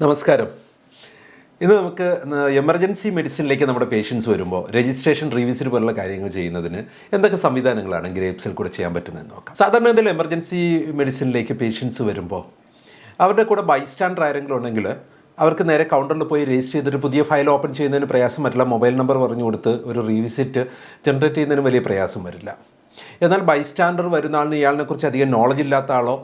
നമസ്കാരം. ഇന്ന് നമുക്ക് എമർജൻസി മെഡിസിനിലേക്ക് നമ്മുടെ പേഷ്യൻസ് വരുമ്പോൾ രജിസ്ട്രേഷൻ റീവിസിറ്റ് പോലുള്ള കാര്യങ്ങൾ ചെയ്യുന്നതിന് എന്തൊക്കെ സംവിധാനങ്ങളാണ് ഗ്രേപ്സിൽ കൂടെ ചെയ്യാൻ പറ്റുന്നതെന്ന് നോക്കാം. സാധാരണ എന്തെങ്കിലും എമർജൻസി മെഡിസിനിലേക്ക് പേഷ്യൻസ് വരുമ്പോൾ അവരുടെ കൂടെ ബൈസ്റ്റാൻഡർ ആരെങ്കിലും ഉണ്ടെങ്കിൽ അവർക്ക് നേരെ കൗണ്ടറിൽ പോയി രജിസ്റ്റർ ചെയ്തിട്ട് പുതിയ ഫയൽ ഓപ്പൺ ചെയ്യുന്നതിന് പ്രയാസം വരില്ല. മൊബൈൽ നമ്പർ പറഞ്ഞു കൊടുത്ത് ഒരു റീവിസിറ്റ് ജനറേറ്റ് ചെയ്യുന്നതിന് വലിയ പ്രയാസം വരില്ല. എന്നാൽ ബൈസ്റ്റാൻഡർ വരുന്ന ആളിന് ഇയാളിനെക്കുറിച്ച് അധികം നോളജ് ഇല്ലാത്ത ആളോ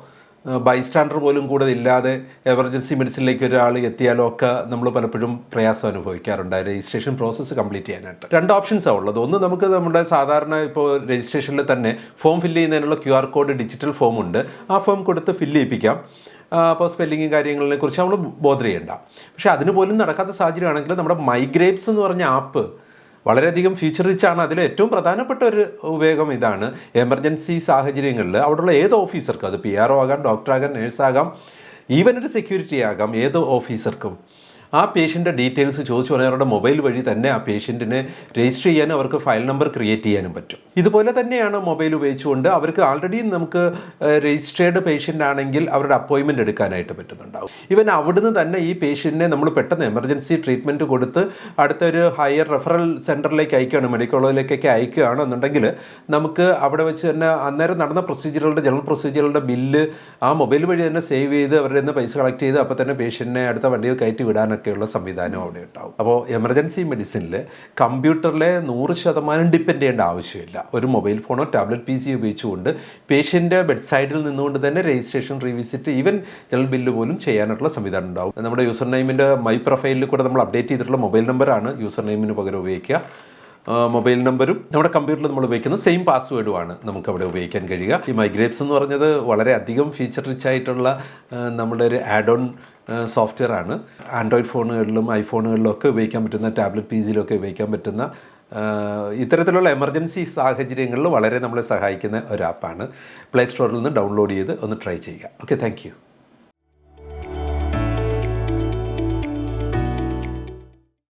ബൈസ്റ്റാൻഡർ പോലും കൂടെ ഇല്ലാതെ എമർജൻസി മെഡിസിനിലേക്ക് ഒരാൾ എത്തിയാലോ ഒക്കെ നമ്മൾ പലപ്പോഴും പ്രയാസം അനുഭവിക്കാറുണ്ട് രജിസ്ട്രേഷൻ പ്രോസസ്സ് കംപ്ലീറ്റ് ചെയ്യാനായിട്ട്. രണ്ട് ഓപ്ഷൻസാണ് ഉള്ളത്. ഒന്ന്, നമുക്ക് നമ്മുടെ സാധാരണ ഇപ്പോൾ രജിസ്ട്രേഷനിൽ തന്നെ ഫോം ഫില്ല് ചെയ്യുന്നതിനുള്ള QR കോഡ് ഡിജിറ്റൽ ഫോം ഉണ്ട്. ആ ഫോം കൊടുത്ത് ഫില്ല് ചെയ്യിപ്പിക്കാം. അപ്പോൾ സ്പെല്ലിങ്ങും കാര്യങ്ങളെ കുറിച്ച് നമ്മൾ ബോധർ ചെയ്യണ്ട. പക്ഷേ അതിന് പോലും നടക്കാത്ത സാഹചര്യമാണെങ്കിൽ നമ്മുടെ മൈഗ്രേപ്സ് എന്ന് പറഞ്ഞ ആപ്പ് വളരെയധികം ഫീച്ചർ റിച്ചാണ്. അതിൽ ഏറ്റവും പ്രധാനപ്പെട്ട ഒരു ഉപയോഗം ഇതാണ്. എമർജൻസി സാഹചര്യങ്ങളിൽ അവിടെയുള്ള ഏത് ഓഫീസർക്കും, അത് PRO ആകാം, ഡോക്ടറാകാം, നേഴ്സാകാം, ഈവൻ ഒരു സെക്യൂരിറ്റി ആകാം, ഏത് ഓഫീസർക്കും ആ പേഷ്യൻ്റെ ഡീറ്റെയിൽസ് ചോദിച്ചു പറഞ്ഞാൽ അവരുടെ മൊബൈൽ വഴി തന്നെ ആ പേഷ്യൻറ്റിനെ രജിസ്റ്റർ ചെയ്യാനും അവർക്ക് ഫയൽ നമ്പർ ക്രിയേറ്റ് ചെയ്യാനും പറ്റും. ഇതുപോലെ തന്നെയാണ് മൊബൈൽ ഉപയോഗിച്ചുകൊണ്ട് അവർക്ക് ആൾറെഡി നമുക്ക് രജിസ്റ്റേർഡ് പേഷ്യൻ്റ് ആണെങ്കിൽ അവരുടെ അപ്പോയിൻമെൻറ്റ് എടുക്കാനായിട്ട് പറ്റുന്നുണ്ടാവും. ഇവൻ അവിടുന്ന് തന്നെ ഈ പേഷ്യൻറ്റിനെ നമ്മൾ പെട്ടെന്ന് എമർജൻസി ട്രീറ്റ്മെൻറ്റ് കൊടുത്ത് അടുത്തൊരു ഹയർ റെഫറൽ സെൻറ്ററിലേക്ക് അയക്കുകയാണ്, മെഡിക്കൽ കോളേജിലേക്കൊക്കെ അയക്കുകയാണെന്നുണ്ടെങ്കിൽ നമുക്ക് അവിടെ വെച്ച് തന്നെ അന്നേരം നടന്ന പ്രൊസീജിയറുകളുടെ ജനറൽ പ്രൊസീജിയറുകളുടെ ബില്ല് ആ മൊബൈൽ വഴി തന്നെ സേവ് ചെയ്ത് അവരുടെ നിന്ന് പൈസ കളക്ട് ചെയ്ത് അപ്പോൾ തന്നെ പേഷ്യൻറ്റിനെ അടുത്ത വണ്ടിയിൽ കയറ്റി വിടാനൊക്കെയുള്ള സംവിധാനം അവിടെ ഉണ്ടാവും. അപ്പോൾ എമർജൻസി മെഡിസിനിൽ കമ്പ്യൂട്ടറിലെ 100% ഡിപ്പെൻഡ് ചെയ്യേണ്ട ആവശ്യമില്ല. ഒരു മൊബൈൽ ഫോണോ ടാബ്ലറ്റ് PC ഉപയോഗിച്ചുകൊണ്ട് പേഷ്യൻ്റെ ബെഡ് സൈഡിൽ നിന്നുകൊണ്ട് തന്നെ registration revisit even general bill പോലും ചെയ്യാനുള്ള സംവിധാനം ഉണ്ടാവും. നമ്മുടെ യൂസർ നെയിമിൻ്റെ മൈ പ്രൊഫൈലിൽ കൂടെ നമ്മൾ അപ്ഡേറ്റ് ചെയ്തിട്ടുള്ള മൊബൈൽ നമ്പറാണ് യൂസർ നെയിമിന് പകരം ഉപയോഗിക്കുക. മൊബൈൽ നമ്പറും നമ്മുടെ കമ്പ്യൂട്ടറിൽ നമ്മൾ ഉപയോഗിക്കുന്ന സെയിം പാസ്വേഡുമാണ് നമുക്കവിടെ ഉപയോഗിക്കാൻ കഴിയുക. ഈ മൈഗ്രേപ്സ് എന്ന് പറഞ്ഞത് വളരെ അധികം ഫീച്ചർ റിച്ച് ആയിട്ടുള്ള നമ്മുടെ ഒരു ആഡ് ഓൺ സോഫ്റ്റ്വെയർ ആണ്. ആൻഡ്രോയിഡ് ഫോണുകളിലും ഐഫോണുകളിലും ഒക്കെ ഉപയോഗിക്കാൻ പറ്റുന്ന, ടാബ്ലറ്റ് PCയിലൊക്കെ ഉപയോഗിക്കാൻ പറ്റുന്ന ഇത്തരത്തിലുള്ള എമർജൻസി സാഹചര്യങ്ങളിൽ വളരെ നമ്മളെ സഹായിക്കുന്ന ഒരു ആപ്പാണ്. പ്ലേ സ്റ്റോറിൽ നിന്ന് ഡൗൺലോഡ് ചെയ്ത് ഒന്ന് ട്രൈ ചെയ്യുക. Okay, thank you.